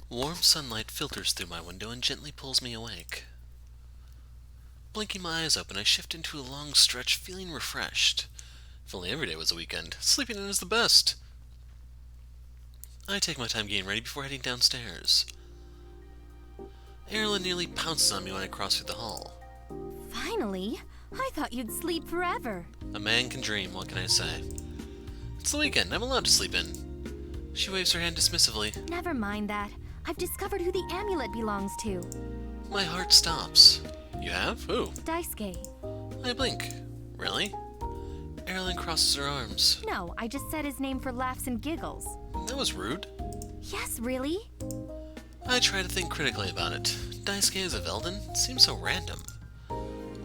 Warm sunlight filters through my window and gently pulls me awake. Blinking my eyes open, I shift into a long stretch, feeling refreshed. If only every day was a weekend. Sleeping in is the best. I take my time getting ready before heading downstairs. Erilynn nearly pounces on me when I cross through the hall. Finally? I thought you'd sleep forever. A man can dream, what can I say? It's the weekend, I'm allowed to sleep in. She waves her hand dismissively. Never mind that. I've discovered who the amulet belongs to. My heart stops. You have? Who? Daisuke. I blink. Really? Erilynn crosses her arms. No, I just said his name for laughs and giggles. That was rude. Yes, really? I try to think critically about it. Daisuke as a Velden seems so random.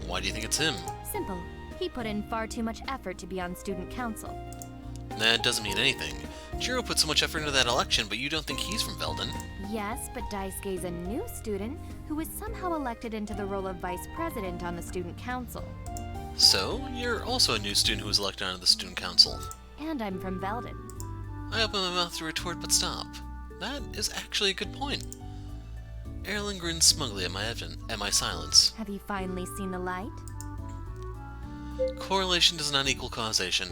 Why do you think it's him? Simple. He put in far too much effort to be on student council. That doesn't mean anything. Jiro put so much effort into that election, but you don't think he's from Velden. Yes, but Daisuke's a new student who was somehow elected into the role of vice president on the student council. So, you're also a new student who was elected onto the student council. And I'm from Velden. I open my mouth to retort, but stop. That is actually a good point. Erilynn grins smugly at my silence. Have you finally seen the light? Correlation does not equal causation.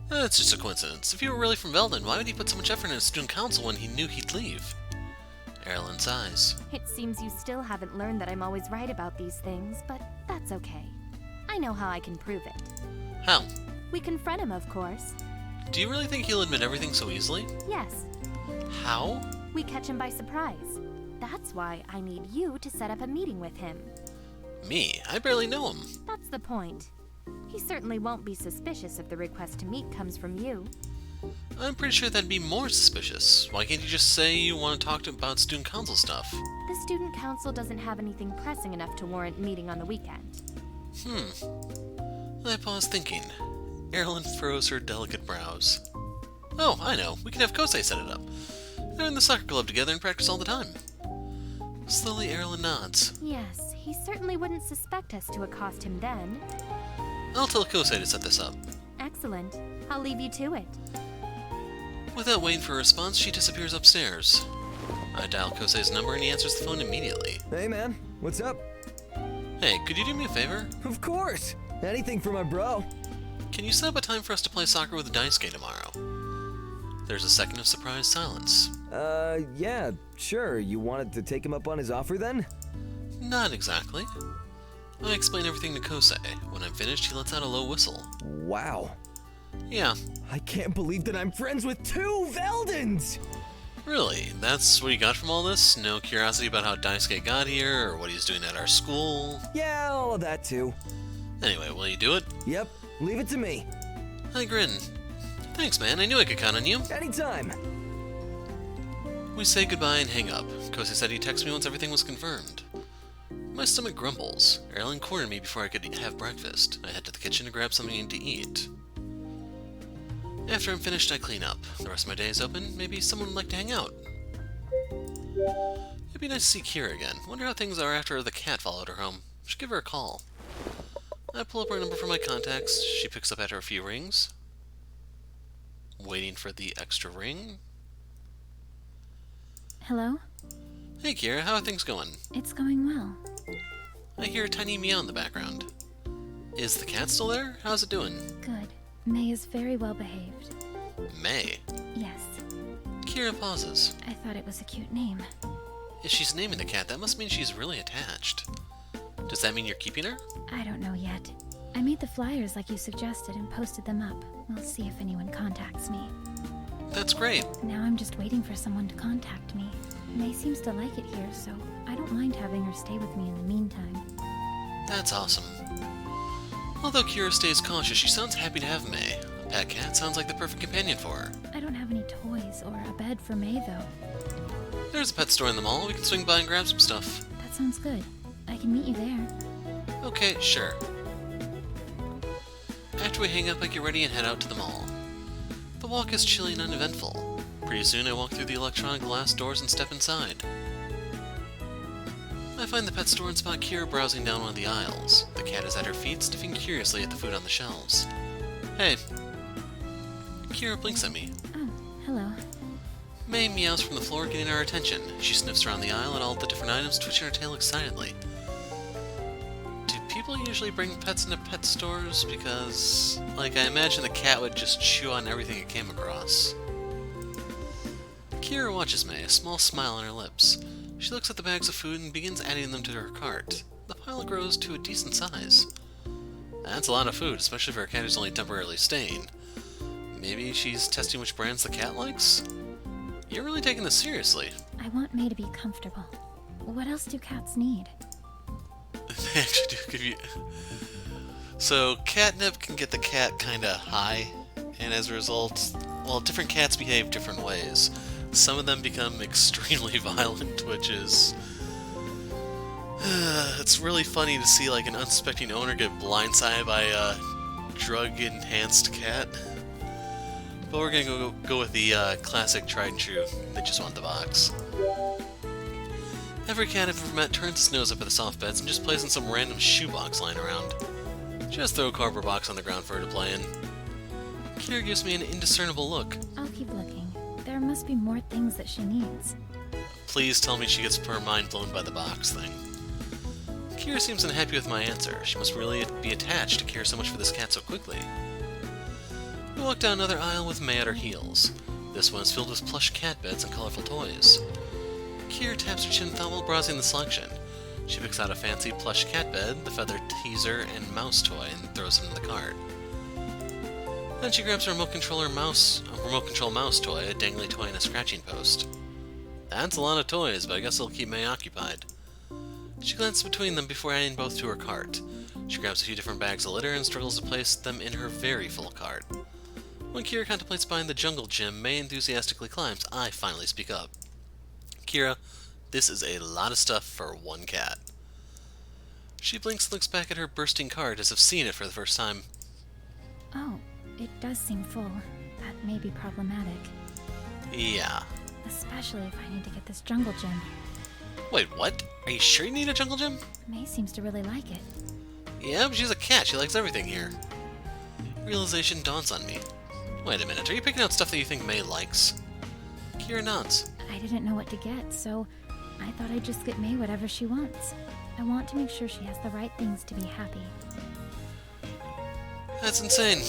That's just a coincidence. If you were really from Velden, why would he put so much effort into student council when he knew he'd leave? Erilynn sighs. It seems you still haven't learned that I'm always right about these things, but that's okay. I know how I can prove it. How? We confront him, of course. Do you really think he'll admit everything so easily? Yes, How? we catch him by surprise. That's why I need you to set up a meeting with him. Me? I barely know him. That's the point. He certainly won't be suspicious if the request to meet comes from you. I'm pretty sure that'd be more suspicious. Why can't you just say you want to talk about student council stuff? The student council doesn't have anything pressing enough to warrant meeting on the weekend. I pause thinking. Erilynn furrows her delicate brows. Oh, I know. We can have Kosei set it up. They're in the soccer club together and practice all the time. Slowly, Erilynn nods. Yes, he certainly wouldn't suspect us to accost him then. I'll tell Kosei to set this up. Excellent. I'll leave you to it. Without waiting for a response, she disappears upstairs. I dial Kosei's number and he answers the phone immediately. Hey man, what's up? Hey, could you do me a favor? Of course! Anything for my bro. Can you set up a time for us to play soccer with Daisuke tomorrow? There's a second of surprised silence. Yeah, sure. You wanted to take him up on his offer then? Not exactly. I explain everything to Kosei. When I'm finished, he lets out a low whistle. Wow. Yeah, I can't believe that I'm friends with two Veldens! really? That's what you got from all this? No curiosity about how Daisuke got here, or what he's doing at our school? Yeah, all of that too. Anyway, will you do it? Yep, leave it to me. I grin. Thanks, man. I knew I could count on you. Anytime. We say goodbye and hang up. Kosei said he'd text me once everything was confirmed. My stomach grumbles. Erilynn cornered me before I could have breakfast. I head to the kitchen to grab something to eat. After I'm finished, I clean up. The rest of my day is open. Maybe someone would like to hang out. It'd be nice to see Kira again. Wonder how things are after the cat followed her home. Should give her a call. I pull up her number from my contacts. She picks up after a few rings. Waiting for the extra ring. Hello? Hey Kira, how are things going? It's going well. I hear a tiny meow in the background. Is the cat still there? How's it doing? Good. May is very well behaved. May. Yes, Kira pauses. I thought it was a cute name. If she's naming the cat, that must mean she's really attached. Does that mean you're keeping her? I don't know yet. I made the flyers like you suggested and posted them up. We'll see if anyone contacts me. That's great. Now I'm just waiting for someone to contact me. May seems to like it here, so I don't mind having her stay with me in the meantime. That's awesome. Although Kira stays cautious, she sounds happy to have May. A pet cat sounds like the perfect companion for her. I don't have any toys or a bed for May, though. There's a pet store in the mall. We can swing by and grab some stuff. That sounds good. I can meet you there. Okay, sure. After we hang up, I get ready and head out to the mall. The walk is chilly and uneventful. Pretty soon I walk through the electronic glass doors and step inside. I find the pet store and spot Kira browsing down one of the aisles. The cat is at her feet, sniffing curiously at the food on the shelves. Hey. Kira blinks at me. Oh, hello. May meows from the floor, getting our attention. She sniffs around the aisle at all the different items, twitching her tail excitedly. Do people usually bring pets into pet stores? Because, like, I imagine the cat would just chew on everything it came across. Kira watches May, a small smile on her lips. She looks at the bags of food and begins adding them to her cart. The pile grows to a decent size. That's a lot of food, especially for a cat who's only temporarily staying. Maybe she's testing which brands the cat likes? You're really taking this seriously. I want May to be comfortable. What else do cats need? They actually do give you... So, catnip can get the cat kinda high, and as a result, well, different cats behave different ways. Some of them become extremely violent, which is... it's really funny to see like an unsuspecting owner get blindsided by a drug-enhanced cat. But we're gonna go with the classic tried and true. They just want the box. Every cat I've ever met turns its nose up at the soft beds and just plays in some random shoebox lying around. Just throw a cardboard box on the ground for her to play in. Kira gives me an indiscernible look. I'll keep looking. There must be more things that she needs. Please tell me she gets her mind blown by the box thing. Kira seems unhappy with my answer. She must really be attached to care so much for this cat so quickly. We walk down another aisle with May at her heels. This one is filled with plush cat beds and colorful toys. Kira taps her chin while browsing the selection. She picks out a fancy plush cat bed, the feather teaser, and mouse toy and throws them in the cart. Then she grabs her remote control mouse toy, a dangly toy and a scratching post. That's a lot of toys, but I guess it'll keep May occupied. She glances between them before adding both to her cart. She grabs a few different bags of litter and struggles to place them in her very full cart. When Kira contemplates buying the jungle gym, May enthusiastically climbs. I finally speak up. Kira, this is a lot of stuff for one cat. She blinks and looks back at her bursting cart as if seeing it for the first time. Oh, it does seem full. That may be problematic. Yeah. Especially if I need to get this jungle gym. Wait, what? Are you sure you need a jungle gym? May seems to really like it. Yeah, but she's a cat. She likes everything here. Realization dawns on me. Wait a minute, are you picking out stuff that you think May likes? Kira nods. I didn't know what to get, so I thought I'd just get May whatever she wants. I want to make sure she has the right things to be happy. That's insane.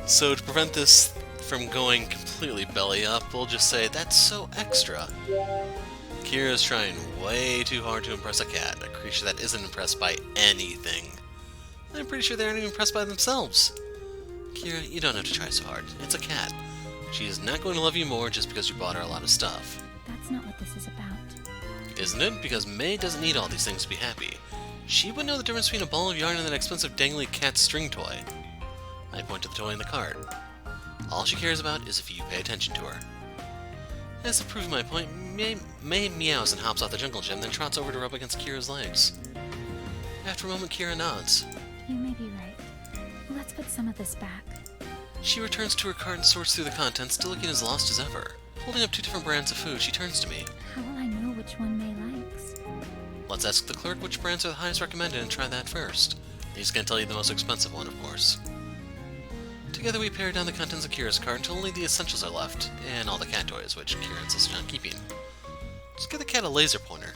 So to prevent this from going completely belly up, we'll just say that's so extra. Kira's trying way too hard to impress a cat, a creature that isn't impressed by anything. I'm pretty sure they aren't even impressed by themselves. Kira, you don't have to try so hard. It's a cat. She is not going to love you more just because you bought her a lot of stuff. That's not what this is about. Isn't it? Because May doesn't need all these things to be happy. She would know the difference between a ball of yarn and that expensive dangly cat string toy. I point to the toy in the cart. All she cares about is if you pay attention to her. As to prove my point, May meows and hops off the jungle gym, then trots over to rub against Kira's legs. After a moment, Kira nods. You may be right. Let's put some of this back. She returns to her cart and sorts through the contents, still looking as lost as ever. Holding up two different brands of food, she turns to me. How will I know which one May likes? Let's ask the clerk which brands are the highest recommended and try that first. He's going to tell you the most expensive one, of course. Together we pare down the contents of Kira's cart until only the essentials are left, and all the cat toys, which Kira insisted on keeping. Just give the cat a laser pointer.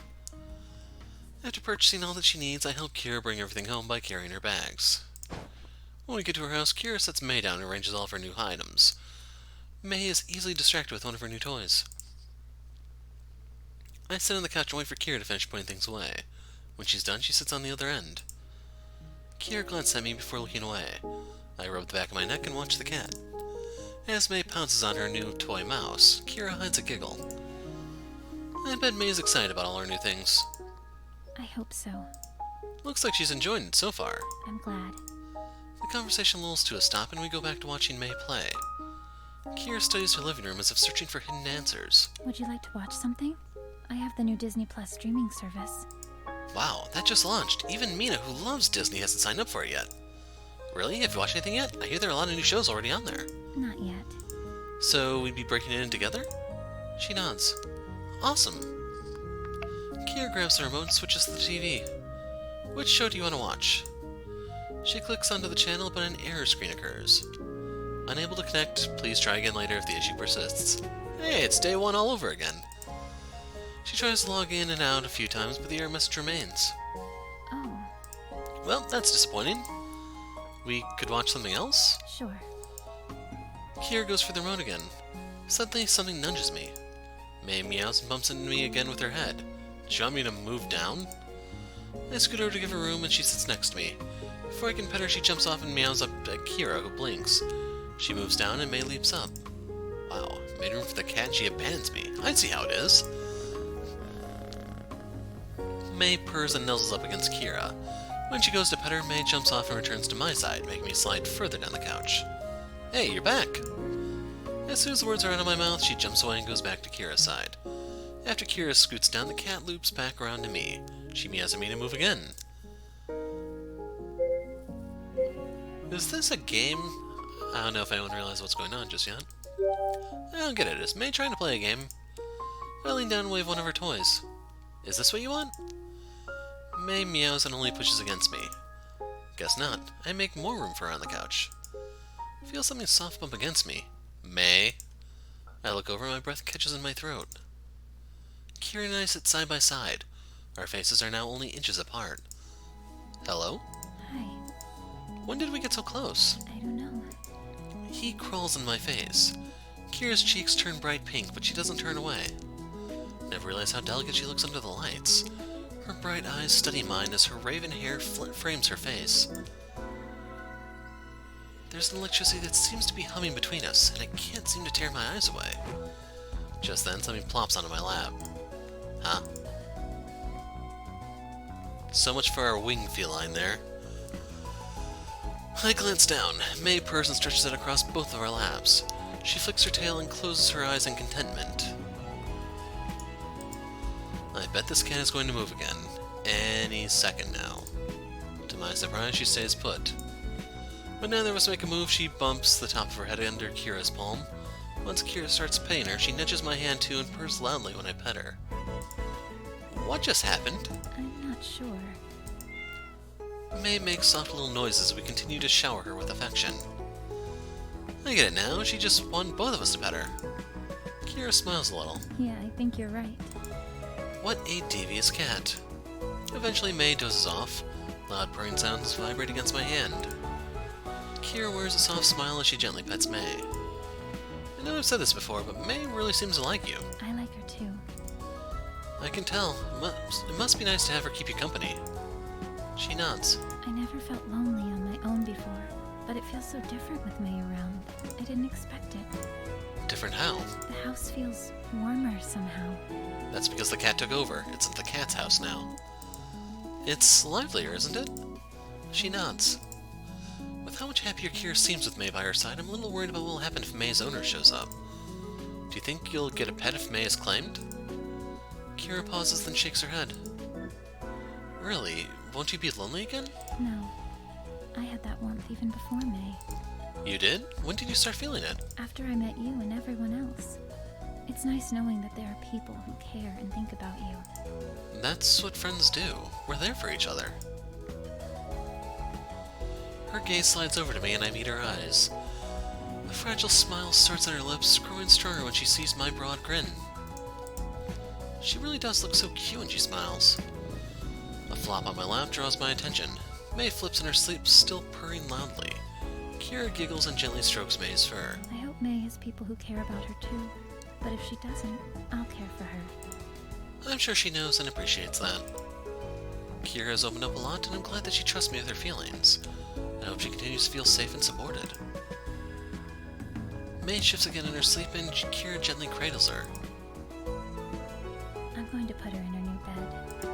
After purchasing all that she needs, I help Kira bring everything home by carrying her bags. When we get to her house, Kira sets May down and arranges all of her new items. May is easily distracted with one of her new toys. I sit on the couch and wait for Kira to finish putting things away. When she's done, she sits on the other end. Kira glances at me before looking away. I rub the back of my neck and watch the cat. As May pounces on her new toy mouse, Kira hides a giggle. I bet May is excited about all her new things. I hope so. Looks like she's enjoying it so far. I'm glad. The conversation lulls to a stop and we go back to watching May play. Kira studies her living room as if searching for hidden answers. Would you like to watch something? I have the new Disney Plus streaming service. Wow, that just launched. Even Mina, who loves Disney, hasn't signed up for it yet. Really? Have you watched anything yet? I hear there are a lot of new shows already on there. Not yet. So we'd be breaking it in together? She nods. Awesome. Kira grabs the remote and switches to the TV. Which show do you want to watch? She clicks onto the channel, but an error screen occurs. Unable to connect, please try again later if the issue persists. Hey, it's day 1 all over again. She tries to log in and out a few times, but the error message remains. Oh, Well, that's disappointing. We could watch something else? sure. Kira goes for the remote again. Suddenly, something nudges me. May meows and bumps into me again with her head. Does she want me to move down? I scoot over to give her room and she sits next to me. Before I can pet her, she jumps off and meows up at Kira, who blinks. She moves down and May leaps up. Wow, made room for the cat and she abandons me. I see how it is. May purrs and nuzzles up against Kira. When she goes to pet her, May jumps off and returns to my side, making me slide further down the couch. Hey, you're back! As soon as the words are out of my mouth, she jumps away and goes back to Kira's side. After Kira scoots down, the cat loops back around to me. She meows at me to move again. Is this a game? I don't know if anyone realizes what's going on just yet. I don't get it. Is May trying to play a game? I lean down and wave one of her toys. Is this what you want? May meows and only pushes against me. Guess not. I make more room for her on the couch. I feel something soft bump against me. May. I look over and my breath catches in my throat. Kira and I sit side by side. Our faces are now only inches apart. Hello? Hi. When did we get so close? I don't know. He crawls in my face. Kira's cheeks turn bright pink, but she doesn't turn away. Never realized how delicate she looks under the lights. Her bright eyes study mine as her raven hair frames her face. There's an electricity that seems to be humming between us, and I can't seem to tear my eyes away. Just then, something plops onto my lap. Huh? So much for our wing feline there. I glance down. May purrs and stretches out across both of our laps. She flicks her tail and closes her eyes in contentment. I bet this cat is going to move again. Any second now. To my surprise, she stays put. When neither of us make a move, she bumps the top of her head under Kira's palm. Once Kira starts petting her, she nudges my hand too and purrs loudly when I pet her. What just happened? I'm not sure. May makes soft little noises as we continue to shower her with affection. I get it now, she just wanted both of us to pet her. Kira smiles a little. Yeah, I think you're right. What a devious cat. Eventually May dozes off. Loud purring sounds vibrate against my hand. Kira wears a soft smile as she gently pets May. I know I've said this before, but May really seems to like you. I like her too. I can tell. It must be nice to have her keep you company. She nods. I never felt lonely on my own before, but it feels so different with May around. I didn't expect it. Different how? The house feels warmer somehow. That's because the cat took over. It's at the cat's house now. It's livelier, isn't it? She nods. With how much happier Kira seems with May by her side, I'm a little worried about what will happen if May's owner shows up. Do you think you'll get a pet if May is claimed? Kira pauses, then shakes her head. Really? Won't you be lonely again? No. I had that warmth even before May. You did? When did you start feeling it? After I met you and everyone else. It's nice knowing that there are people who care and think about you. That's what friends do. We're there for each other. Her gaze slides over to me and I meet her eyes. A fragile smile starts on her lips, growing stronger when she sees my broad grin. She really does look so cute when she smiles. A flop on my lap draws my attention. May flips in her sleep, still purring loudly. Kira giggles and gently strokes May's fur. I hope May has people who care about her too. But if she doesn't, I'll care for her. I'm sure she knows and appreciates that. Kira has opened up a lot, and I'm glad that she trusts me with her feelings. I hope she continues to feel safe and supported. May shifts again in her sleep, and Kira gently cradles her. I'm going to put her in her new bed.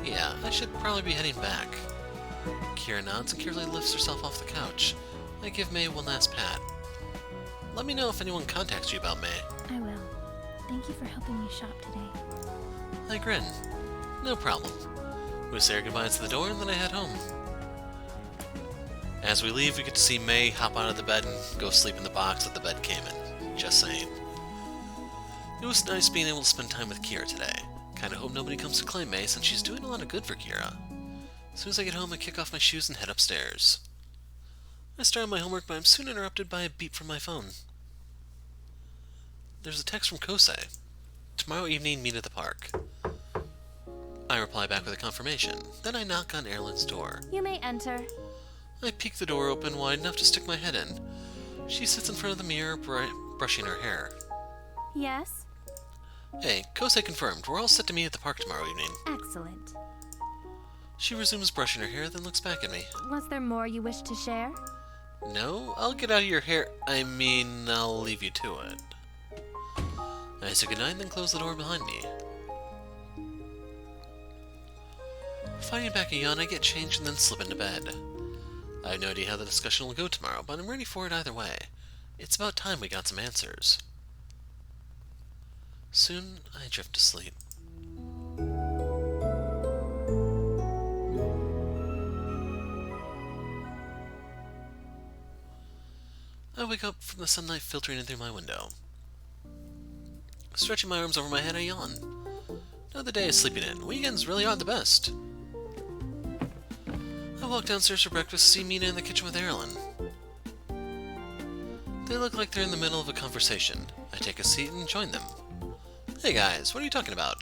Yeah, I should probably be heading back. Kira nods and carefully lifts herself off the couch. I give May one last pat. Let me know if anyone contacts you about May. I will. Thank you for helping me shop today. I grin. No problem. We say our goodbyes to the door and then I head home. As we leave, we get to see May hop out of the bed and go sleep in the box that the bed came in. Just saying. It was nice being able to spend time with Kira today. Kinda hope nobody comes to claim May since she's doing a lot of good for Kira. As soon as I get home, I kick off my shoes and head upstairs. I start on my homework, but I'm soon interrupted by a beep from my phone. There's a text from Kosei. Tomorrow evening, meet at the park. I reply back with a confirmation. Then I knock on Erilynn's door. You may enter. I peek the door open wide enough to stick my head in. She sits in front of the mirror, brushing her hair. Yes? Hey, Kosei confirmed. We're all set to meet at the park tomorrow evening. Excellent. She resumes brushing her hair, then looks back at me. Was there more you wish to share? No, I'll get out of your hair. I'll leave you to it. I say goodnight and then close the door behind me. Fighting back a yawn, I get changed and then slip into bed. I have no idea how the discussion will go tomorrow, but I'm ready for it either way. It's about time we got some answers. Soon, I drift to sleep. I wake up from the sunlight filtering in through my window. Stretching my arms over my head, I yawn. Another day of sleeping in. Weekends really are the best. I walk downstairs for breakfast, see Mina in the kitchen with Erilynn. They look like they're in the middle of a conversation. I take a seat and join them. Hey guys, what are you talking about?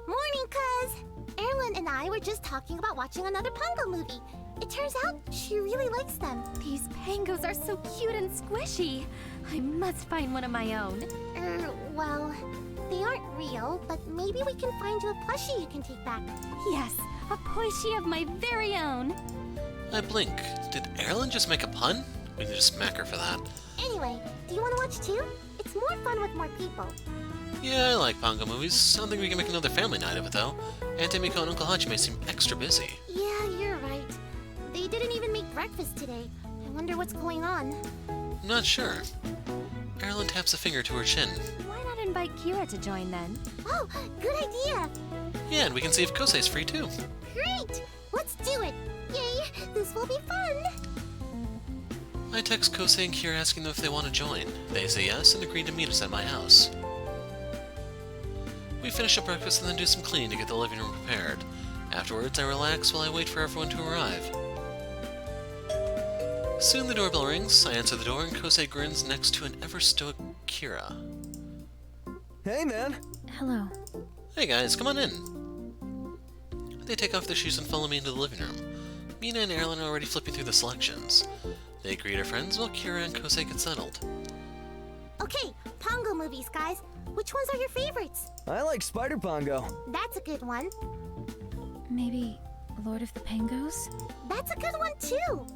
Morning, cuz! Erilynn and I were just talking about watching another Pongo movie. It turns out she really likes them. These pangos are so cute and squishy. I must find one of my own. Well, they aren't real, but maybe we can find you a plushie you can take back. Yes, a plushie of my very own. I blink. Did Erilynn just make a pun? We can just smack her for that. Anyway, do you want to watch too? It's more fun with more people. Yeah, I like Pongo movies. I don't think we can make another family night of it, though. Aunt Emiko and Uncle Hachime seem extra busy. Yeah, you're right. They didn't even make breakfast today. I wonder what's going on. I'm not sure. Erilynn taps a finger to her chin. Why not invite Kira to join then? Oh, good idea! Yeah, and we can see if Kosei's free too. Great! Let's do it! Yay! This will be fun! I text Kosei and Kira asking them if they want to join. They say yes and agree to meet us at my house. We finish up breakfast and then do some cleaning to get the living room prepared. Afterwards, I relax while I wait for everyone to arrive. Soon the doorbell rings, I answer the door, and Kosei grins next to an ever-stoic Kira. Hey, man. Hello. Hey guys, come on in. They take off their shoes and follow me into the living room. Mina and Erilynn are already flipping through the selections. They greet our friends while Kira and Kosei get settled. Okay, Pongo movies, guys. Which ones are your favorites? I like Spider Pongo. That's a good one. Maybe Lord of the Pangos? That's a good one, too.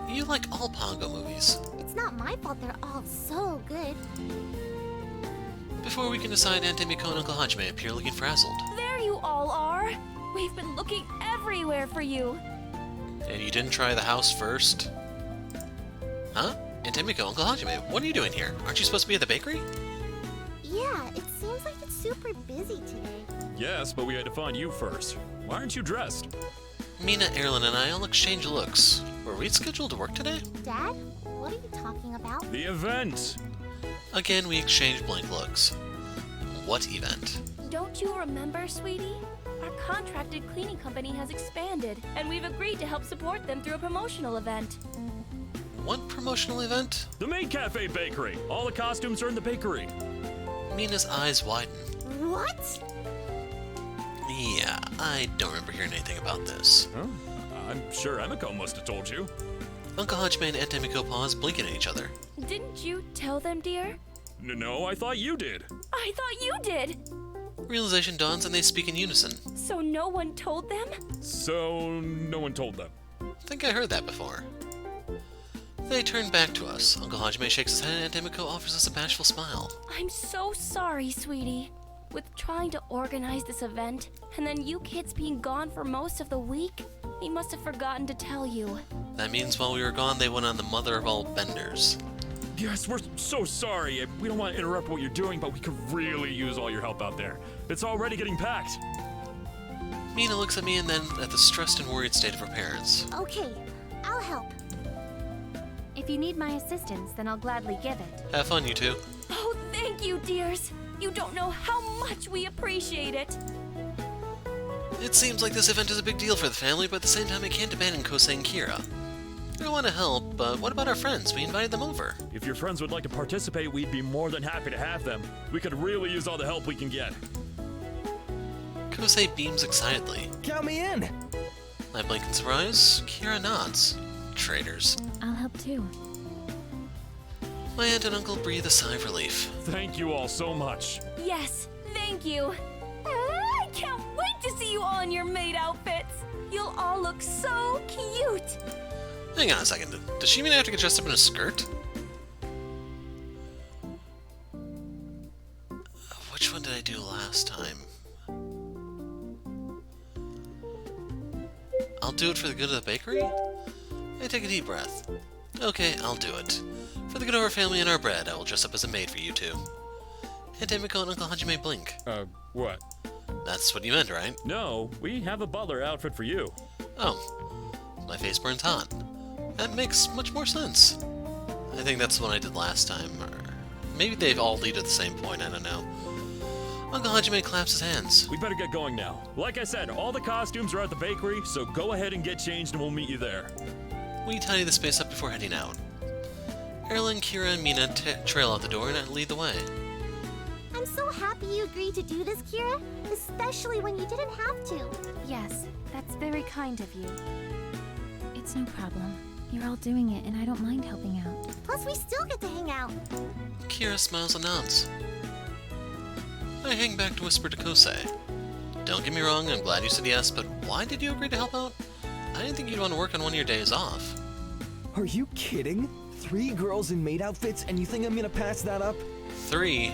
You like all Pongo movies. It's not my fault they're all so good. Before we can decide, Aunt Emiko and Uncle Hachime appear looking frazzled. There you all are. We've been looking everywhere for you. And you didn't try the house first? Huh? Aunt Emiko, Uncle Hachime, what are you doing here? Aren't you supposed to be at the bakery? Yeah, it seems like it's super busy today. Yes, but we had to find you first. Why aren't you dressed? Mina, Erilynn, and I all exchange looks. Were we scheduled to work today? Dad, what are you talking about? The event! Again, we exchange blank looks. What event? Don't you remember, sweetie? Our contracted cleaning company has expanded, and we've agreed to help support them through a promotional event. What promotional event? The Maid Cafe Bakery! All the costumes are in the bakery. Mina's eyes widen. What? Yeah, I don't remember hearing anything about this. Huh? I'm sure Emiko must have told you. Uncle Hachime and Aunt Emiko pause, blinking at each other. Didn't you tell them, dear? No, I thought you did. I thought you did! Realization dawns and they speak in unison. So no one told them? So, no one told them. Think I heard that before. They turn back to us. Uncle Hajime shakes his head and Aunt Emiko offers us a bashful smile. I'm so sorry, sweetie. With trying to organize this event, and then you kids being gone for most of the week, he must have forgotten to tell you. That means while we were gone, they went on the mother of all benders. Yes, we're so sorry. We don't want to interrupt what you're doing, but we could really use all your help out there. It's already getting packed. Mina looks at me and then at the stressed and worried state of her parents. Okay, I'll help. If you need my assistance, then I'll gladly give it. Have fun, you two. Oh, thank you, dears. You don't know how much we appreciate it. It seems like this event is a big deal for the family, but at the same time I can't abandon Kosei and Kira. I want to help, but what about our friends? We invited them over. If your friends would like to participate, we'd be more than happy to have them. We could really use all the help we can get. Kosei beams excitedly. Count me in! I blink in surprise. Kira nods. Traitors. I'll help too. My aunt and uncle breathe a sigh of relief. Thank you all so much. Yes, thank you. I can't wait to see you all in your maid outfits. You'll all look so cute. Hang on a second. Does she mean I have to get dressed up in a skirt? Which one did I do last time? I'll do it for the good of the bakery? I take a deep breath. Okay, I'll do it. For the good of our family and our bread, I will dress up as a maid for you two. Aunt Emiko and Uncle Hajime blink. What? That's what you meant, right? No, we have a butler outfit for you. Oh. My face burns hot. That makes much more sense. I think that's what I did last time, or maybe they all lead at the same point, I don't know. Uncle Hajime claps his hands. We better get going now. Like I said, all the costumes are at the bakery, so go ahead and get changed and we'll meet you there. We tidy the space up before heading out. Erilynn, Kira, and Mina trail out the door and I lead the way. I'm so happy you agreed to do this, Kira, especially when you didn't have to. Yes, that's very kind of you. It's no problem. You're all doing it, and I don't mind helping out. Plus, we still get to hang out. Kira smiles and nods. I hang back to whisper to Kosei. Don't get me wrong, I'm glad you said yes, but why did you agree to help out? I didn't think you'd want to work on one of your days off. Are you kidding? 3 girls in maid outfits, and you think I'm gonna pass that up? 3?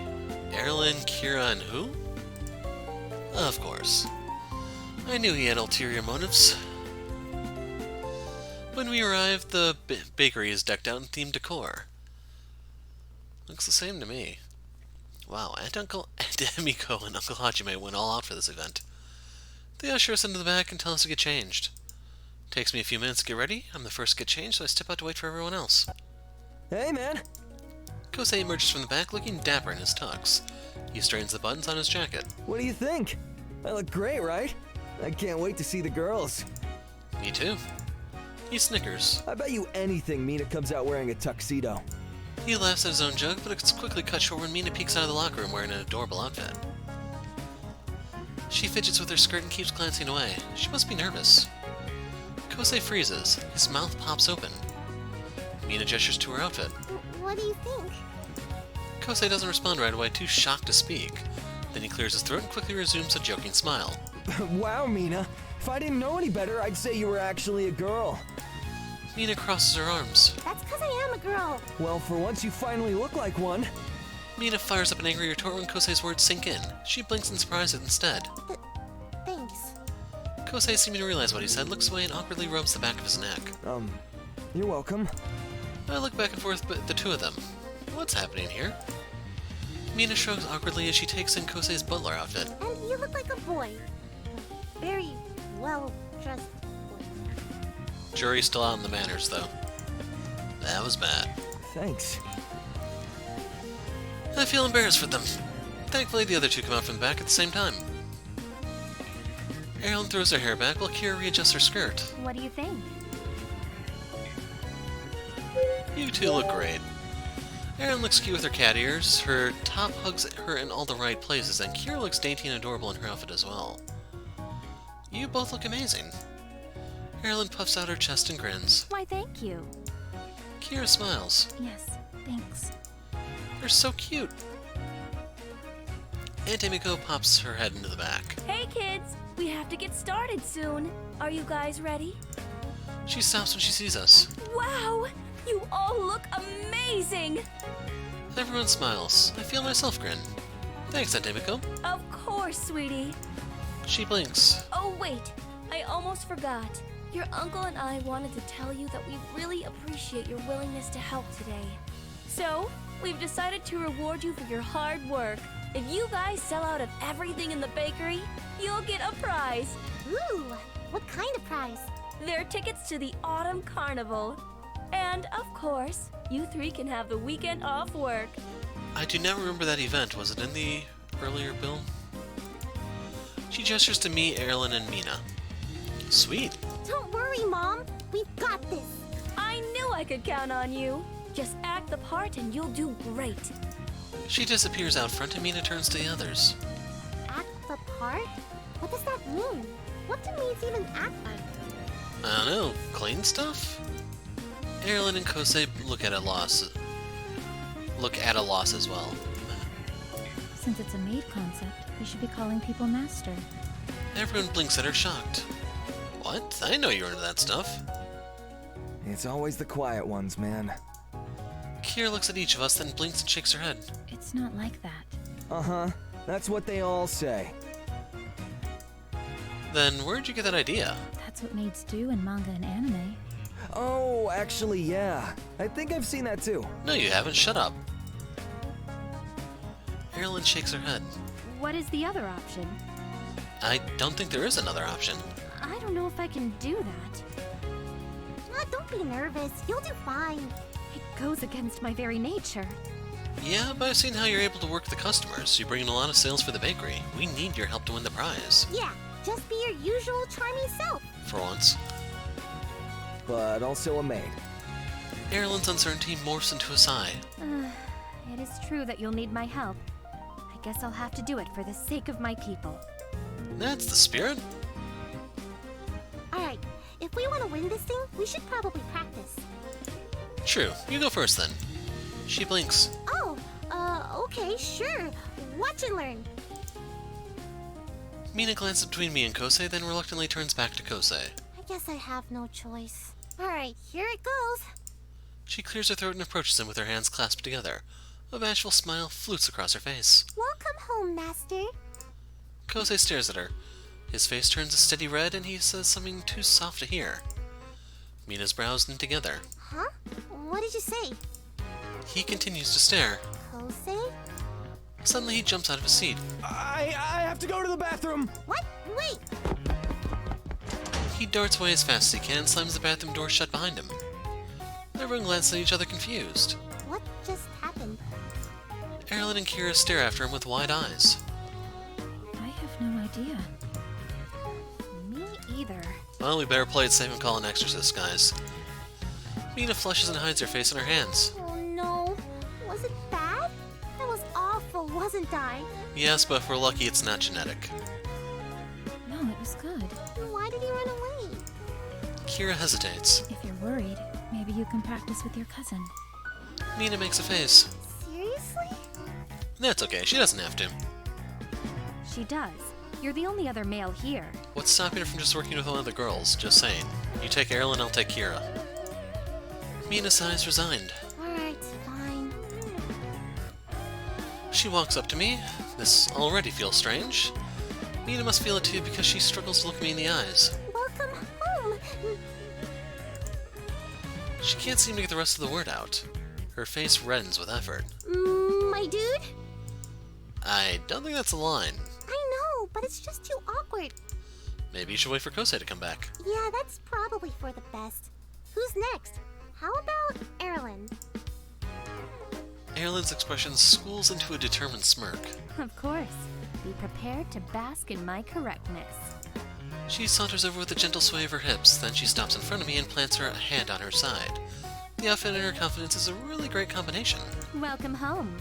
Erilynn, Kira, and who? Of course. I knew he had ulterior motives. When we arrived, the bakery is decked out in themed decor. Looks the same to me. Wow, Aunt Emiko and Uncle Hajime went all out for this event. They usher us into the back and tell us to get changed. Takes me a few minutes to get ready. I'm the first to get changed, so I step out to wait for everyone else. Hey, man! Kosei emerges from the back looking dapper in his tux. He straightens the buttons on his jacket. What do you think? I look great, right? I can't wait to see the girls. Me too. He snickers. I bet you anything Mina comes out wearing a tuxedo. He laughs at his own joke, but it's quickly cut short when Mina peeks out of the locker room wearing an adorable outfit. She fidgets with her skirt and keeps glancing away. She must be nervous. Kosei freezes. His mouth pops open. Mina gestures to her outfit. What do you think? Kosei doesn't respond right away, too shocked to speak. Then he clears his throat and quickly resumes a joking smile. Wow, Mina. If I didn't know any better, I'd say you were actually a girl. Mina crosses her arms. That's because I am a girl. Well, for once you finally look like one. Mina fires up an angry retort when Kosei's words sink in. She blinks in surprise instead. Thanks. Kosei, seeming to realize what he said, looks away and awkwardly rubs the back of his neck. You're welcome. I look back and forth at the two of them. What's happening here? Mina shrugs awkwardly as she takes in Kosei's butler outfit. And you look like a boy. Very well-dressed boy. Jury's still out on the manners, though. That was bad. Thanks. I feel embarrassed for them. Thankfully, the other two come out from the back at the same time. Erilynn throws her hair back while Kira readjusts her skirt. What do you think? You two look great. Erilynn looks cute with her cat ears, her top hugs her in all the right places, and Kira looks dainty and adorable in her outfit as well. You both look amazing. Erilynn puffs out her chest and grins. Why, thank you. Kira smiles. Yes, thanks. They're so cute. Aunt Emiko pops her head into the back. Hey kids, we have to get started soon. Are you guys ready? She stops when she sees us. Wow, you all look amazing. Everyone smiles. I feel myself grin. Thanks, Aunt Emiko. Of course, sweetie. She blinks. Oh wait, I almost forgot. Your uncle and I wanted to tell you that we really appreciate your willingness to help today. So, we've decided to reward you for your hard work. If you guys sell out of everything in the bakery, you'll get a prize. Ooh, what kind of prize? They're tickets to the Autumn Carnival. And, of course, you three can have the weekend off work. I do not remember that event. Was it in the earlier bill? She gestures to me, Erilynn, and Mina. Sweet. Don't worry, Mom. We've got this. I I could count on you. Just act the part and you'll do great. She disappears out front and Mina turns to the others. Act the part? What does that mean? What do maids even act like? I don't know, clean stuff? Erilynn and Kosei look at a loss as well. Since it's a maid concept, you should be calling people master. Everyone blinks at her, shocked. What? I didn't know you were into that stuff. It's always the quiet ones, man. Kira looks at each of us, then blinks and shakes her head. It's not like that. Uh-huh. That's what they all say. Then where'd you get that idea? That's what maids do in manga and anime. Oh, actually, yeah. I think I've seen that too. No, you haven't. Shut up. Erilynn shakes her head. What is the other option? I don't think there is another option. I don't know if I can do that. Don't be nervous. You'll do fine. It goes against my very nature. Yeah, but I've seen how you're able to work the customers. You bring in a lot of sales for the bakery. We need your help to win the prize. Yeah, just be your usual charming self. For once. But also a maid. Erilynn's uncertainty morphs into a sigh. It is true that you'll need my help. I guess I'll have to do it for the sake of my people. That's the spirit. Alright, if we want to win this thing, we should probably practice. True. You go first then. She blinks. Oh, okay, sure. Watch and learn. Mina glances between me and Kosei, then reluctantly turns back to Kosei. I guess I have no choice. Alright, here it goes. She clears her throat and approaches him with her hands clasped together. A bashful smile flutes across her face. Welcome home, Master. Kosei stares at her. His face turns a steady red and he says something too soft to hear. Mina's brows knit together. Huh? What did you say? He continues to stare. Kosei? Suddenly he jumps out of his seat. I have to go to the bathroom. What? Wait! He darts away as fast as he can and slams the bathroom door shut behind him. Everyone glances at each other confused. What just happened? Erilynn and Kira stare after him with wide eyes. I have no idea. Me either. Well, we better play it safe and call an exorcist, guys. Mina flushes and hides her face in her hands. Oh no. Was it bad? That was awful, wasn't I? Yes, but if we're lucky, it's not genetic. No, it was good. Why did he run away? Kira hesitates. If you're worried, maybe you can practice with your cousin. Mina makes a face. Seriously? That's okay, she doesn't have to. She does. You're the only other male here. What's stopping her from just working with one of the girls? Just saying. You take Erilynn, I'll take Kira. Mina sighs resigned. Alright, fine. She walks up to me. This already feels strange. Mina must feel it too because she struggles to look me in the eyes. Welcome home. She can't seem to get the rest of the word out. Her face reddens with effort. My dude? I don't think that's a line. I know, but it's just too awkward. Maybe you should wait for Kosei to come back. Yeah, that's probably for the best. Who's next? How about Erilynn? Erilynn's expression schools into a determined smirk. Of course. Be prepared to bask in my correctness. She saunters over with a gentle sway of her hips, then she stops in front of me and plants her hand on her side. The outfit and her confidence is a really great combination. Welcome home.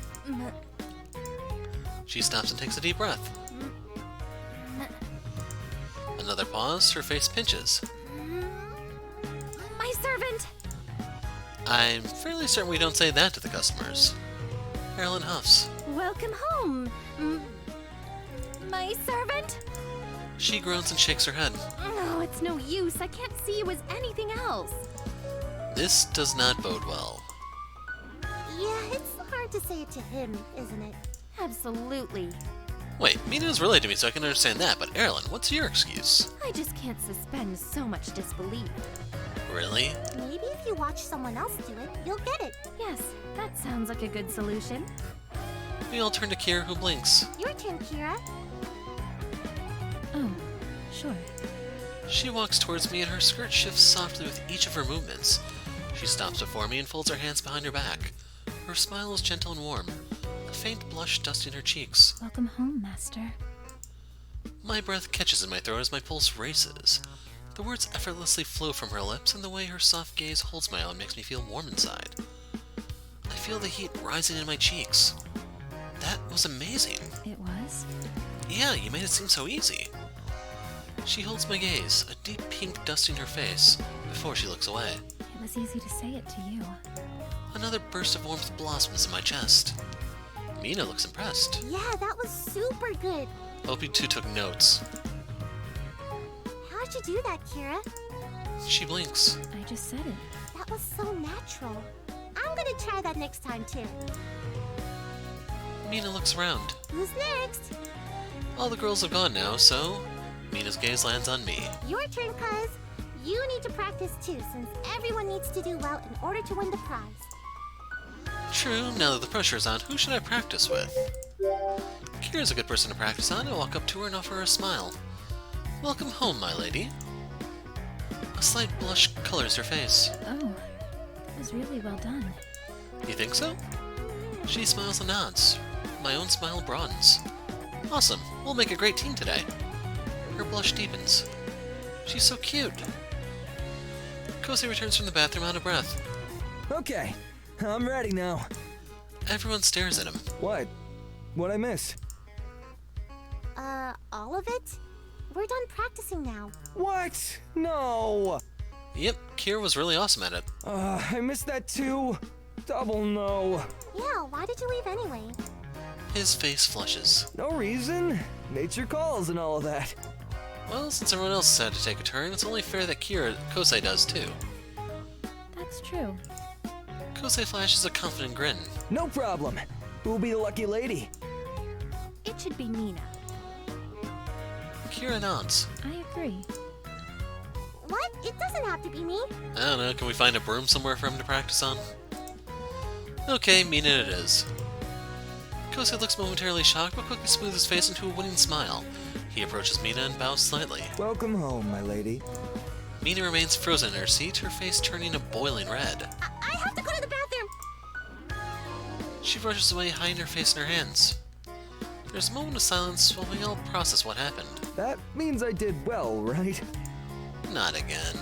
She stops and takes a deep breath. Another pause, her face pinches. My servant! I'm fairly certain we don't say that to the customers. Erilynn huffs. Welcome home. My servant? She groans and shakes her head. No, it's no use. I can't see you as anything else. This does not bode well. Yeah, it's hard to say it to him, isn't it? Absolutely. Wait, Mina's relayed to me so I can understand that, but Erilynn, what's your excuse? I just can't suspend so much disbelief. Really? Maybe if you watch someone else do it, you'll get it. Yes, that sounds like a good solution. We all turn to Kira, who blinks. Your turn, Kira. Oh, sure. She walks towards me and her skirt shifts softly with each of her movements. She stops before me and folds her hands behind her back. Her smile is gentle and warm, a faint blush dusting her cheeks. Welcome home, Master. My breath catches in my throat as my pulse races. The words effortlessly flow from her lips, and the way her soft gaze holds my own makes me feel warm inside. I feel the heat rising in my cheeks. That was amazing. It was? Yeah, you made it seem so easy. She holds my gaze, a deep pink dusting her face, before she looks away. It was easy to say it to you. Another burst of warmth blossoms in my chest. Mina looks impressed. Yeah, that was super good. Hope you two took notes. How'd you do that, Kira? She blinks. I just said it. That was so natural. I'm gonna try that next time, too. Mina looks around. Who's next? All the girls have gone now, so Mina's gaze lands on me. Your turn, cuz. You need to practice too, since everyone needs to do well in order to win the prize. True, now that the pressure's on, who should I practice with? Kira's a good person to practice on. I walk up to her and offer her a smile. Welcome home, my lady. A slight blush colors her face. Oh, that was really well done. You think so? She smiles and nods. My own smile broadens. Awesome, we'll make a great team today. Her blush deepens. She's so cute. Kosei returns from the bathroom out of breath. Okay, I'm ready now. Everyone stares at him. What? What'd I miss? All of it? We're done practicing now. What? No! Yep, Kira was really awesome at it. I missed that too. Double no. Yeah, why did you leave anyway? His face flushes. No reason. Nature calls and all of that. Well, since everyone else decided to take a turn, it's only fair that Kosei does too. That's true. Kosei flashes a confident grin. No problem. Who'll be the lucky lady? It should be Mina. Kira nods. I agree. What? It doesn't have to be me. I don't know, can we find a broom somewhere for him to practice on? Okay, Mina it is. Kosei looks momentarily shocked, but quickly smooths his face into a winning smile. He approaches Mina and bows slightly. Welcome home, my lady. Mina remains frozen in her seat, her face turning a boiling red. I have to go to the bathroom. She rushes away, hiding her face in her hands. There's a moment of silence while we all process what happened. That means I did well, right? Not again.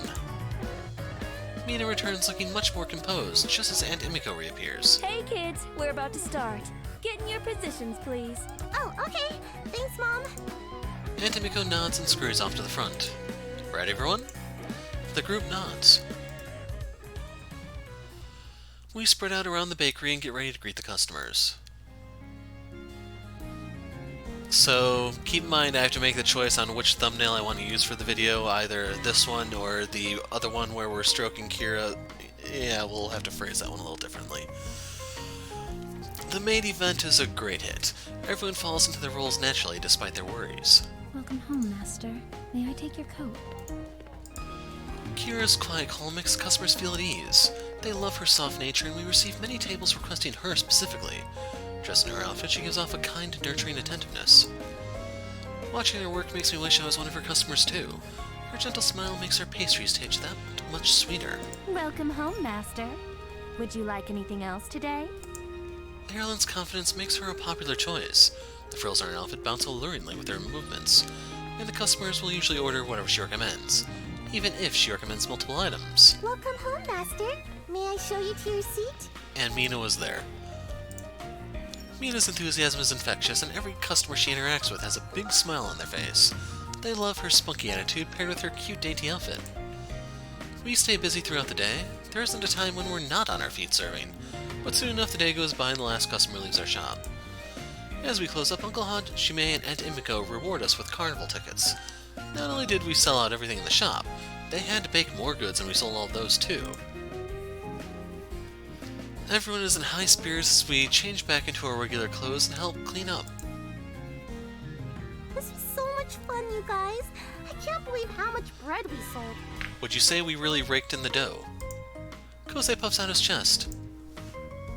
Mina returns looking much more composed, just as Aunt Emiko reappears. Hey kids, we're about to start. Get in your positions, please. Oh, okay. Thanks, Mom. Aunt Emiko nods and scurries off to the front. Right, everyone? The group nods. We spread out around the bakery and get ready to greet the customers. So, keep in mind I have to make the choice on which thumbnail I want to use for the video, either this one or the other one where we're stroking Kira. Yeah, we'll have to phrase that one a little differently. The Maid event is a great hit. Everyone falls into their roles naturally despite their worries. Welcome home, Master. May I take your coat? Kira's quiet calm makes customers feel at ease. They love her soft nature, and we receive many tables requesting her specifically. Dressed in her outfit, she gives off a kind, nurturing attentiveness. Watching her work makes me wish I was one of her customers too. Her gentle smile makes her pastries taste that much sweeter. Welcome home, Master. Would you like anything else today? Erilynn's confidence makes her a popular choice. The frills on her outfit bounce alluringly with her movements, and the customers will usually order whatever she recommends, even if she recommends multiple items. Welcome home, Master. May I show you to your seat? And Mina was there. Mina's enthusiasm is infectious, and every customer she interacts with has a big smile on their face. They love her spunky attitude paired with her cute, dainty outfit. We stay busy throughout the day. There isn't a time when we're not on our feet serving, but soon enough the day goes by and the last customer leaves our shop. As we close up, Uncle Hod, Shime, and Aunt Emiko reward us with carnival tickets. Not only did we sell out everything in the shop, they had to bake more goods and we sold all of those too. Everyone is in high spirits as we change back into our regular clothes and help clean up. This was so much fun, you guys. I can't believe how much bread we sold. Would you say we really raked in the dough? Kosei puffs out his chest.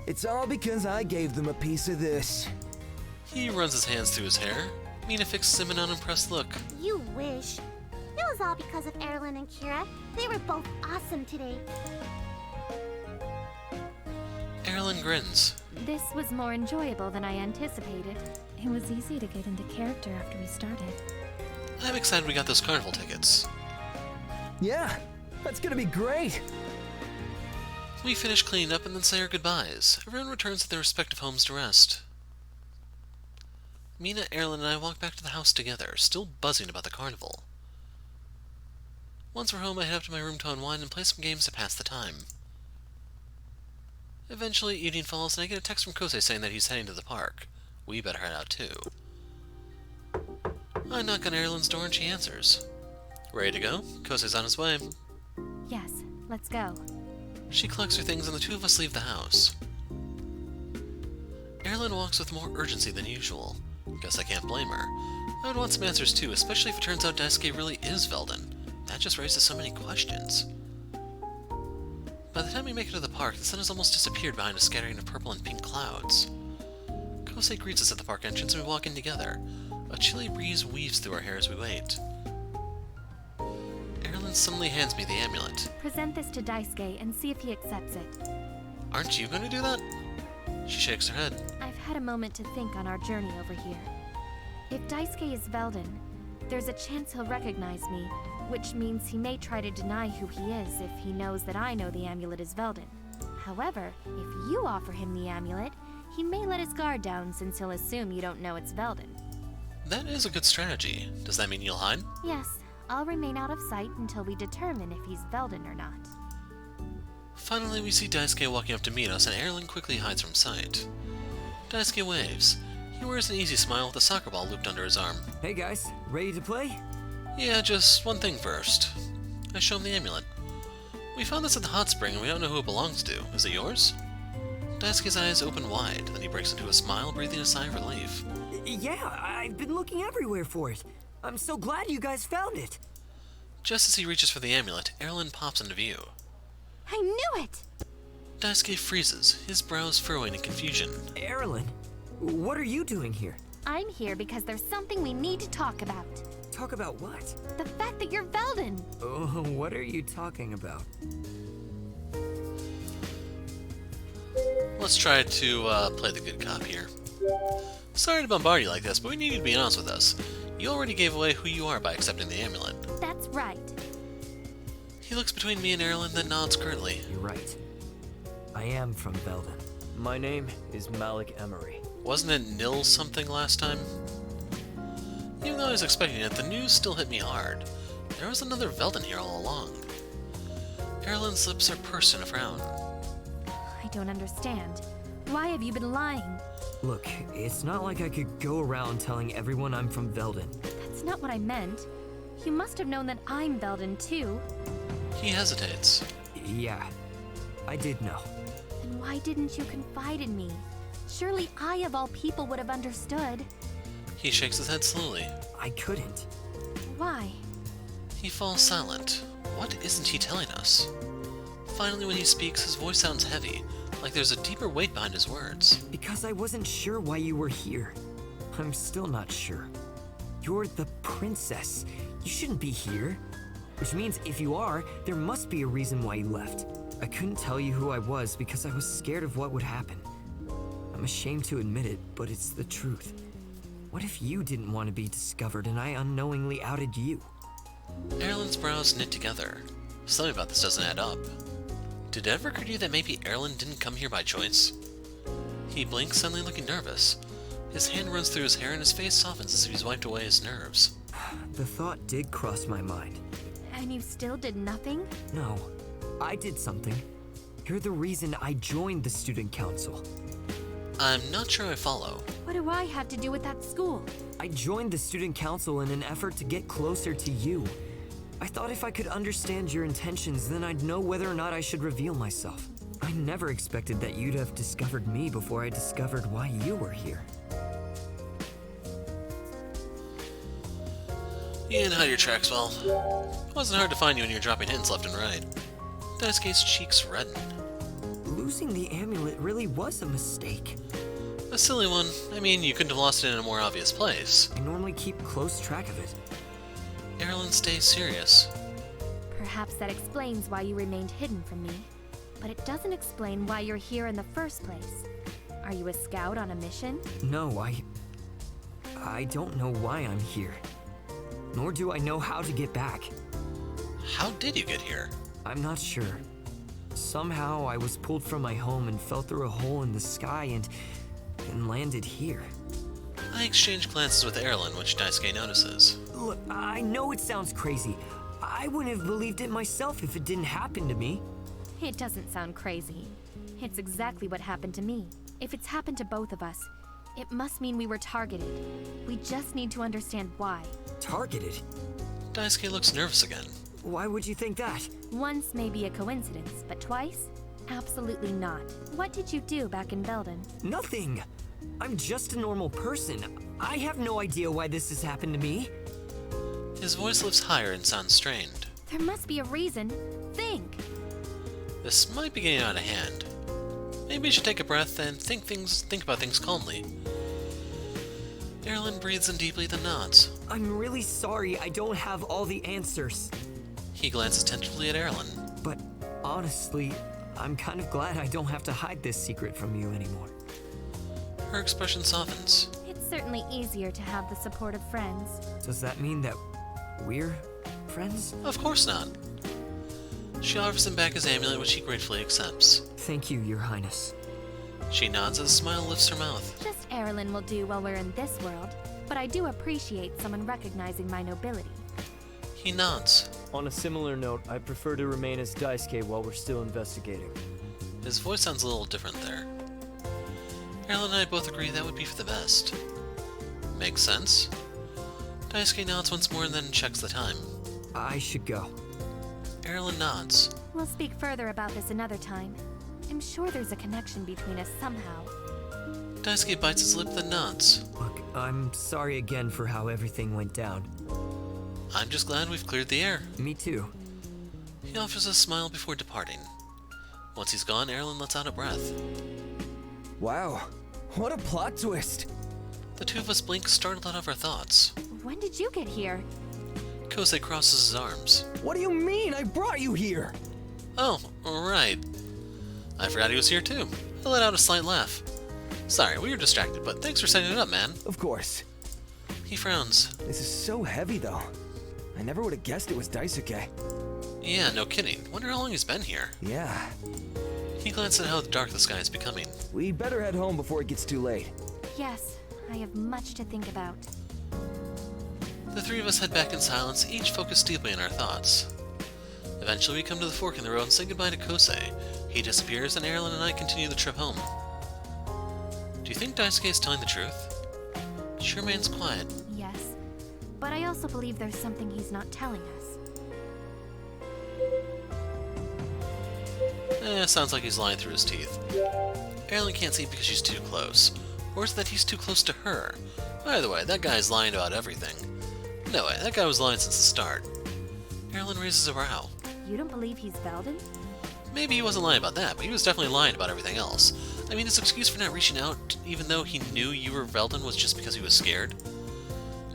It's all because I gave them a piece of this. He runs his hands through his hair. Mina fixes him an unimpressed look. You wish. It was all because of Erilynn and Kira. They were both awesome today. Erilynn grins. This was more enjoyable than I anticipated. It was easy to get into character after we started. I'm excited we got those carnival tickets. Yeah, that's gonna be great. We finish cleaning up and then say our goodbyes. Everyone returns to their respective homes to rest. Mina, Erilynn, and I walk back to the house together, still buzzing about the carnival. Once we're home, I head up to my room to unwind and play some games to pass the time. Eventually, evening falls, and I get a text from Kosei saying that he's heading to the park. We better head out too. I knock on Erilynn's door and she answers. Ready to go? Kosei's on his way. Yes, let's go. She collects her things and the two of us leave the house. Erilynn walks with more urgency than usual. Guess I can't blame her. I would want some answers too, especially if it turns out Daisuke really is Velden. That just raises so many questions. By the time we make it to the park, the sun has almost disappeared behind a scattering of purple and pink clouds. Kosei greets us at the park entrance and we walk in together. A chilly breeze weaves through our hair as we wait. Erilynn suddenly hands me the amulet. Present this to Daisuke and see if he accepts it. Aren't you going to do that? She shakes her head. I've had a moment to think on our journey over here. If Daisuke is Velden, there's a chance he'll recognize me, which means he may try to deny who he is if he knows that I know the amulet is Velden. However, if you offer him the amulet, he may let his guard down since he'll assume you don't know it's Velden. That is a good strategy. Does that mean you'll hide? Yes, I'll remain out of sight until we determine if he's Velden or not. Finally, we see Daisuke walking up to meet us, and Erilynn quickly hides from sight. Daisuke waves. He wears an easy smile with a soccer ball looped under his arm. Hey guys, ready to play? Yeah, just one thing first. I show him the amulet. We found this at the hot spring, and we don't know who it belongs to. Is it yours? Daisuke's eyes open wide, then he breaks into a smile, breathing a sigh of relief. Yeah, I've been looking everywhere for it. I'm so glad you guys found it. Just as he reaches for the amulet, Erilynn pops into view. I knew it! Daisuke freezes, his brows furrowing in confusion. Erilynn, what are you doing here? I'm here because there's something we need to talk about. Talk about what? The fact that you're Velden! Oh, what are you talking about? Let's try to play the good cop here. Sorry to bombard you like this, but we need you to be honest with us. You already gave away who you are by accepting the amulet. That's right. He looks between me and Erilynn, then nods curtly. You're right. I am from Velden. My name is Malik Emery. Wasn't it Nil something last time? Even though I was expecting it, the news still hit me hard. There was another Velden here all along. Erilynn's lips are pursed in a frown. I don't understand. Why have you been lying? Look, it's not like I could go around telling everyone I'm from Velden. That's not what I meant. You must have known that I'm Velden too. He hesitates. Yeah, I did know. Then why didn't you confide in me? Surely I, of all people, would have understood. He shakes his head slowly. I couldn't. Why? He falls silent. What isn't he telling us? Finally, when he speaks, his voice sounds heavy, like there's a deeper weight behind his words. Because I wasn't sure why you were here. I'm still not sure. You're the princess. You shouldn't be here. Which means if you are, there must be a reason why you left. I couldn't tell you who I was because I was scared of what would happen. I'm ashamed to admit it, but it's the truth. What if you didn't want to be discovered and I unknowingly outed you? Erilynn's brows knit together. Something about this doesn't add up. Did it ever occur to you that maybe Erilynn didn't come here by choice? He blinks, suddenly looking nervous. His hand runs through his hair and his face softens as if he's wiped away his nerves. The thought did cross my mind. And you still did nothing? No, I did something. You're the reason I joined the student council. I'm not sure I follow. What do I have to do with that school? I joined the student council in an effort to get closer to you. I thought if I could understand your intentions, then I'd know whether or not I should reveal myself. I never expected that you'd have discovered me before I discovered why you were here. You didn't hide your tracks well. It wasn't hard to find you when you were dropping hints left and right. Daisuke's cheeks redden. Losing the amulet really was a mistake. A silly one. I mean, you couldn't have lost it in a more obvious place. I normally keep close track of it. Erilynn stays serious. Perhaps that explains why you remained hidden from me. But it doesn't explain why you're here in the first place. Are you a scout on a mission? No, I don't know why I'm here. Nor do I know how to get back. How did you get here? I'm not sure. Somehow I was pulled from my home and fell through a hole in the sky and landed here. I exchange glances with Erilynn, which Daisuke notices. Look, I know it sounds crazy. I wouldn't have believed it myself if it didn't happen to me. It doesn't sound crazy. It's exactly what happened to me. If it's happened to both of us, it must mean we were targeted. We just need to understand why. Targeted? Daisuke looks nervous again. Why would you think that? Once may be a coincidence, but twice? Absolutely not. What did you do back in Belden? Nothing. I'm just a normal person. I have no idea why this has happened to me. His voice lifts higher and sounds strained. There must be a reason. Think. This might be getting out of hand. Maybe you should take a breath and think about things calmly. Erilynn breathes in deeply, then nods. I'm really sorry I don't have all the answers. He glances tentatively at Erilynn. But honestly, I'm kind of glad I don't have to hide this secret from you anymore. Her expression softens. It's certainly easier to have the support of friends. Does that mean that we're friends? Of course not. She offers him back his amulet, which he gratefully accepts. Thank you, Your Highness. She nods as a smile lifts her mouth. Just Erilynn will do while we're in this world, but I do appreciate someone recognizing my nobility. He nods. On a similar note, I prefer to remain as Daisuke while we're still investigating. His voice sounds a little different there. Erilynn and I both agree that would be for the best. Makes sense. Daisuke nods once more and then checks the time. I should go. Erilynn nods. We'll speak further about this another time. I'm sure there's a connection between us somehow. Daisuke bites his lip then nods. Look, I'm sorry again for how everything went down. I'm just glad we've cleared the air. Me too. He offers a smile before departing. Once he's gone, Erilynn lets out a breath. Wow, what a plot twist. The two of us blink, startled out of our thoughts. When did you get here? Kosei crosses his arms. What do you mean? I brought you here. Oh, right. I forgot he was here too. I let out a slight laugh. Sorry, we were distracted, but thanks for setting it up, man. Of course. He frowns. This is so heavy, though. I never would have guessed it was Daisuke. Yeah, no kidding. Wonder how long he's been here. Yeah. He glanced at how dark the sky is becoming. We better head home before it gets too late. Yes, I have much to think about. The three of us head back in silence, each focused deeply on our thoughts. Eventually we come to the fork in the road and say goodbye to Kosei. He disappears and Erilynn and I continue the trip home. Do you think Daisuke is telling the truth? She remains quiet. Yes, but I also believe there's something he's not telling us. Sounds like he's lying through his teeth. Erilynn can't see because she's too close. Or is it that he's too close to her? Either way, that guy's lying about everything. No way, that guy was lying since the start. Erilynn raises a brow. You don't believe he's Belden? Maybe he wasn't lying about that, but he was definitely lying about everything else. I mean, his excuse for not reaching out, even though he knew you were Velden, was just because he was scared.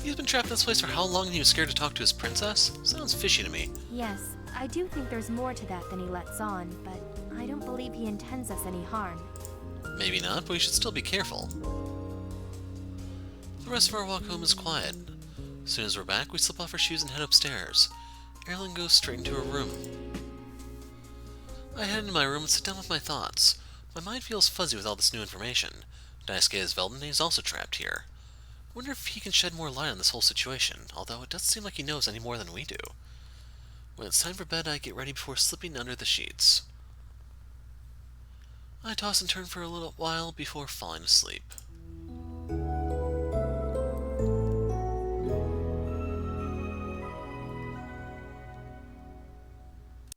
He's been trapped in this place for how long and he was scared to talk to his princess? Sounds fishy to me. Yes, I do think there's more to that than he lets on, but I don't believe he intends us any harm. Maybe not, but we should still be careful. The rest of our walk home is quiet. As soon as we're back, we slip off our shoes and head upstairs. Erilynn goes straight into her room. I head into my room and sit down with my thoughts. My mind feels fuzzy with all this new information. Daisuke is Velden and he's also trapped here. I wonder if he can shed more light on this whole situation, although it doesn't seem like he knows any more than we do. When it's time for bed, I get ready before slipping under the sheets. I toss and turn for a little while before falling asleep.